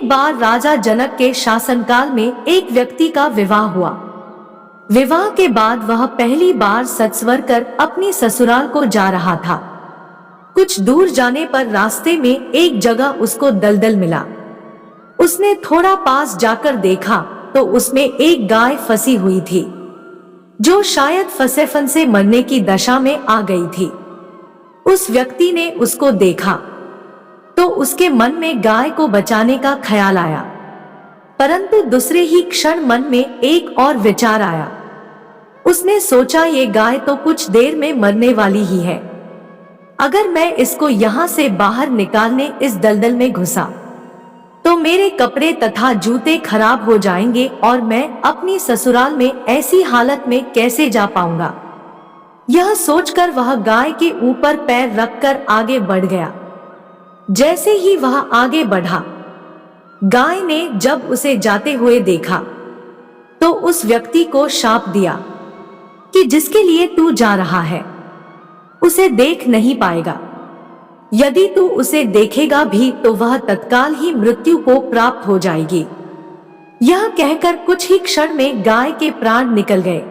एक बार राजा जनक के शासनकाल में एक व्यक्ति का विवाह हुआ। विवाह के बाद वह पहली बार सजवर कर अपनी ससुराल को जा रहा था। कुछ दूर जाने पर रास्ते में एक जगह उसको दलदल मिला। उसने थोड़ा पास जाकर देखा तो उसमें एक गाय फंसी हुई थी, जो शायद फंसे से मरने की दशा में आ गई थी। उस व्यक्ति ने उसको देखा तो उसके मन में गाय को बचाने का ख्याल आया, परंतु दूसरे ही क्षण मन में एक और विचार आया। उसने सोचा, ये गाय तो कुछ देर में मरने वाली ही है। अगर मैं इसको यहाँ से बाहर निकालने इस दलदल में घुसा तो मेरे कपड़े तथा जूते खराब हो जाएंगे और मैं अपनी ससुराल में ऐसी हालत में कैसे जा पाऊंगा। यह सोचकर वह गाय के ऊपर पैर रखकर आगे बढ़ गया। जैसे ही वह आगे बढ़ा, गाय ने जब उसे जाते हुए देखा तो उस व्यक्ति को शाप दिया कि जिसके लिए तू जा रहा है उसे देख नहीं पाएगा। यदि तू उसे देखेगा भी तो वह तत्काल ही मृत्यु को प्राप्त हो जाएगी। यह कहकर कुछ ही क्षण में गाय के प्राण निकल गए।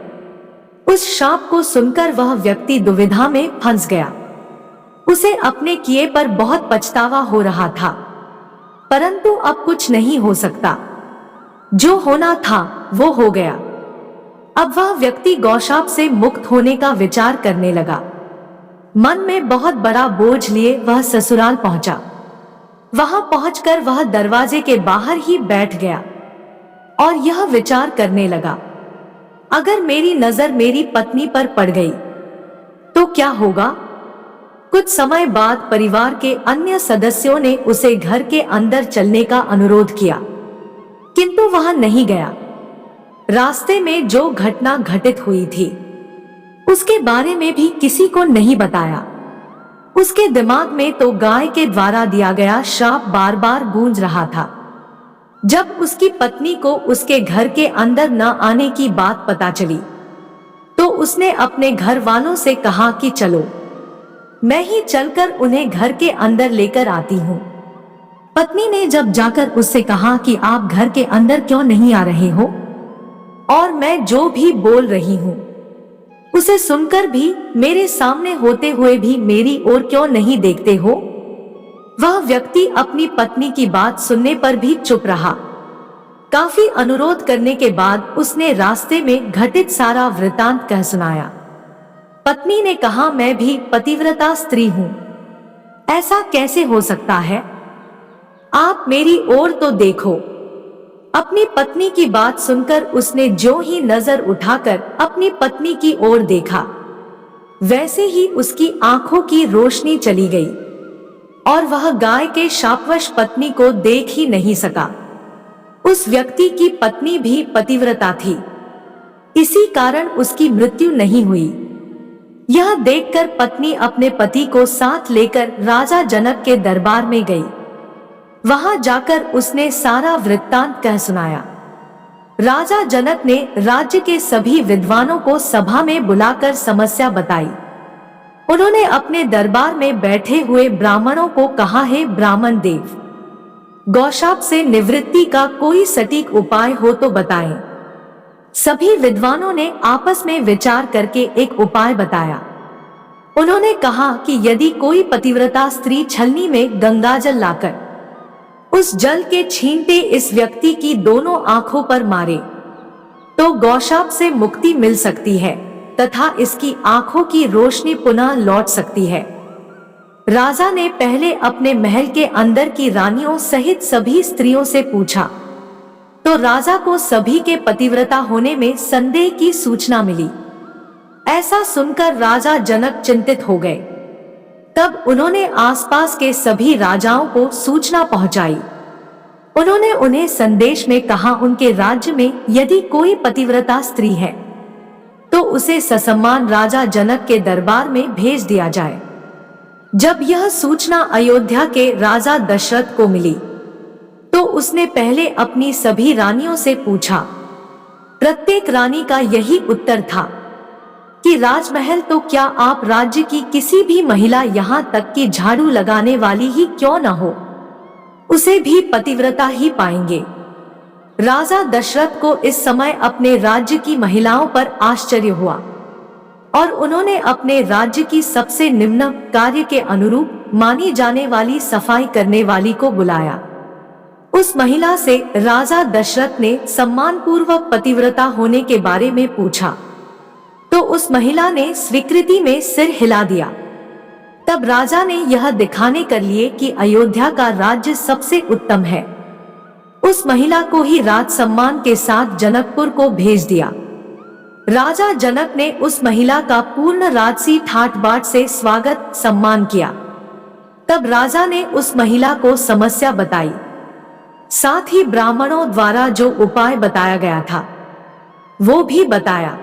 उस शाप को सुनकर वह व्यक्ति दुविधा में फंस गया। उसे अपने किए पर बहुत पछतावा हो रहा था, परंतु अब कुछ नहीं हो सकता। जो होना था वो हो गया। अब वह व्यक्ति गौशाप से मुक्त होने का विचार करने लगा। मन में बहुत बड़ा बोझ लिए वह ससुराल पहुंचा। वहां पहुंचकर वह दरवाजे के बाहर ही बैठ गया और यह विचार करने लगा, अगर मेरी नजर मेरी पत्नी पर पड़ गई तो क्या होगा। कुछ समय बाद परिवार के अन्य सदस्यों ने उसे घर के अंदर चलने का अनुरोध किया, किंतु वह नहीं गया। रास्ते में जो घटना घटित हुई थी उसके बारे में भी किसी को नहीं बताया। उसके दिमाग में तो गाय के द्वारा दिया गया श्राप बार बार गूंज रहा था। जब उसकी पत्नी को उसके घर के अंदर न आने की बात पता चली तो उसने अपने घर वालों से कहा कि चलो, मैं ही चलकर उन्हें घर के अंदर लेकर आती हूँ। पत्नी ने जब जाकर उससे कहा कि आप घर के अंदर क्यों नहीं आ रहे हो और मैं जो भी बोल रही हूँ उसे सुनकर भी मेरे सामने होते हुए भी मेरी ओर क्यों नहीं देखते हो। वह व्यक्ति अपनी पत्नी की बात सुनने पर भी चुप रहा। काफी अनुरोध करने के बाद उसने रास्ते में घटित सारा वृतांत कह सुनाया। पत्नी ने कहा, मैं भी पतिव्रता स्त्री हूँ, ऐसा कैसे हो सकता है। आप मेरी ओर तो देखो। अपनी पत्नी की बात सुनकर उसने जो ही नजर उठाकर अपनी पत्नी की ओर देखा, वैसे ही उसकी आंखों की रोशनी चली गई और वह गाय के शापवश पत्नी को देख ही नहीं सका। उस व्यक्ति की पत्नी भी पतिव्रता थी, इसी कारण उसकी मृत्यु नहीं हुई। यह देखकर पत्नी अपने पति को साथ लेकर राजा जनक के दरबार में गई। वहां जाकर उसने सारा वृत्तांत कह सुनाया। राजा जनक ने राज्य के सभी विद्वानों को सभा में बुलाकर समस्या बताई। उन्होंने अपने दरबार में बैठे हुए ब्राह्मणों को कहा, हे ब्राह्मण देव, गौशाप से निवृत्ति का कोई सटीक उपाय हो तो बताएं। सभी विद्वानों ने आपस में विचार करके एक उपाय बताया। उन्होंने कहा कि यदि कोई पतिव्रता स्त्री छलनी में गंगाजल लाकर उस जल के छींटे इस व्यक्ति की दोनों आंखों पर मारे तो गौशाप से मुक्ति मिल सकती है तथा इसकी आंखों की रोशनी पुनः लौट सकती है। राजा ने पहले अपने महल के अंदर की रानियों सहित सभी स्त्रियों से पूछा तो राजा को सभी के पतिव्रता होने में संदेह की सूचना मिली। ऐसा सुनकर राजा जनक चिंतित हो गए। तब उन्होंने आसपास के सभी राजाओं को सूचना पहुंचाई। उन्होंने उन्हें संदेश में कहा, उनके राज्य में यदि कोई पतिव्रता स्त्री है तो उसे ससम्मान राजा जनक के दरबार में भेज दिया जाए। जब यह सूचना अयोध्या के राजा दशरथ को मिली तो उसने पहले अपनी सभी रानियों से पूछा। प्रत्येक रानी का यही उत्तर था कि राजमहल तो क्या आप राज्य की किसी भी महिला, यहाँ तक कि झाड़ू लगाने वाली ही क्यों न हो, उसे भी पतिव्रता ही पाएंगे। राजा दशरथ को इस समय अपने राज्य की महिलाओं पर आश्चर्य हुआ और उन्होंने अपने राज्य की सबसे निम्न कार्य के अनुरूप मानी जाने वाली सफाई करने वाली को बुलाया। उस महिला से राजा दशरथ ने सम्मानपूर्वक पतिव्रता होने के बारे में पूछा तो उस महिला ने स्वीकृति में सिर हिला दिया। तब राजा ने यह दिखाने कर लिए कि अयोध्या का राज्य सबसे उत्तम है, उस महिला को ही राज सम्मान के साथ जनकपुर को भेज दिया। राजा जनक ने उस महिला का पूर्ण राजसी ठाट बाट से स्वागत सम्मान किया। तब राजा ने उस महिला को समस्या बताई, साथ ही ब्राह्मणों द्वारा जो उपाय बताया गया था वो भी बताया।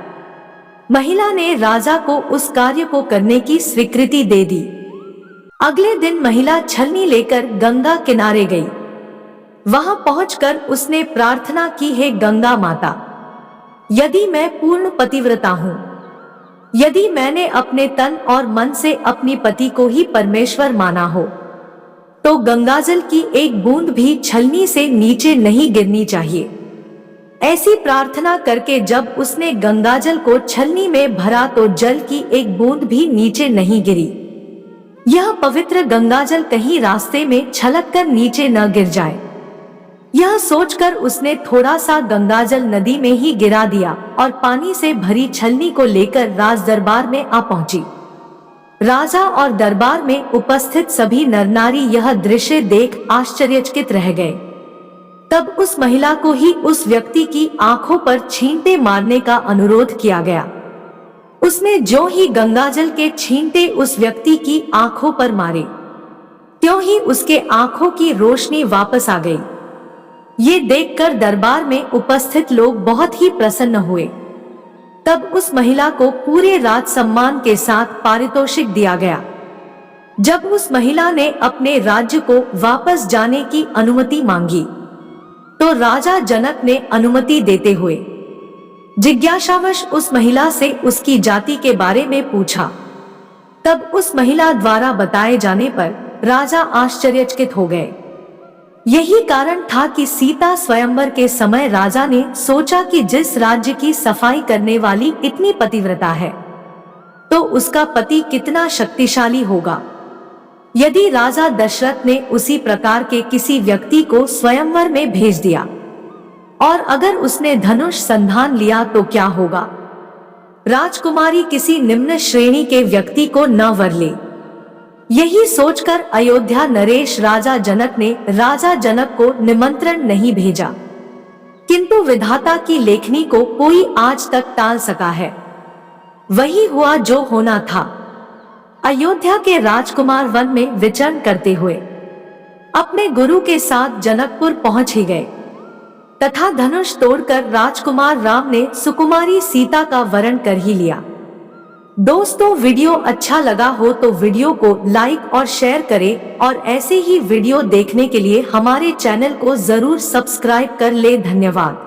महिला ने राजा को उस कार्य को करने की स्वीकृति दे दी। अगले दिन महिला छलनी लेकर गंगा किनारे गई। वहां पहुंचकर उसने प्रार्थना की, हे गंगा माता, यदि मैं पूर्ण पतिव्रता हूं, यदि मैंने अपने तन और मन से अपनी पति को ही परमेश्वर माना हो, तो गंगाजल की एक बूंद भी छलनी से नीचे नहीं गिरनी चाहिए। ऐसी प्रार्थना करके जब उसने गंगाजल को छलनी में भरा तो जल की एक बूंद भी नीचे नहीं गिरी। यह पवित्र गंगाजल कहीं रास्ते में छलककर नीचे न गिर जाए, यह सोचकर उसने थोड़ा सा गंगाजल नदी में ही गिरा दिया और पानी से भरी छलनी को लेकर राज दरबार में आ पहुंची। राजा और दरबार में उपस्थित सभी नरनारी यह दृश्य देख आश्चर्यचकित रह गए। तब उस महिला को ही उस व्यक्ति की आंखों पर छींटे मारने का अनुरोध किया गया। उसने जो ही गंगाजल के छींटे उस व्यक्ति की आंखों पर मारे, त्यों ही उसके आंखों की रोशनी वापस आ गई। ये देखकर दरबार में उपस्थित लोग बहुत ही प्रसन्न हुए। तब उस महिला को पूरे राज सम्मान के साथ पारितोषिक दिया गया। जब उस महिला ने अपने राज्य को वापस जाने की अनुमति मांगी तो राजा जनक ने अनुमति देते हुए जिज्ञासावश उस महिला से उसकी जाति के बारे में पूछा। तब उस महिला द्वारा बताए जाने पर राजा आश्चर्यचकित हो गए। यही कारण था कि सीता स्वयंवर के समय राजा ने सोचा कि जिस राज्य की सफाई करने वाली इतनी पतिव्रता है तो उसका पति कितना शक्तिशाली होगा। यदि राजा दशरथ ने उसी प्रकार के किसी व्यक्ति को स्वयंवर में भेज दिया और अगर उसने धनुष संधान लिया तो क्या होगा। राजकुमारी किसी निम्न श्रेणी के व्यक्ति को न वर ले। यही सोचकर अयोध्या नरेश राजा जनक ने राजा जनक को निमंत्रण नहीं भेजा, किंतु विधाता की लेखनी को कोई आज तक टाल सका है। वही हुआ जो होना था। अयोध्या के राजकुमार वन में विचरण करते हुए अपने गुरु के साथ जनकपुर पहुंच ही गए तथा धनुष तोड़कर राजकुमार राम ने सुकुमारी सीता का वरण कर ही लिया। दोस्तों, वीडियो अच्छा लगा हो तो वीडियो को लाइक और शेयर करें और ऐसे ही वीडियो देखने के लिए हमारे चैनल को जरूर सब्सक्राइब कर ले। धन्यवाद।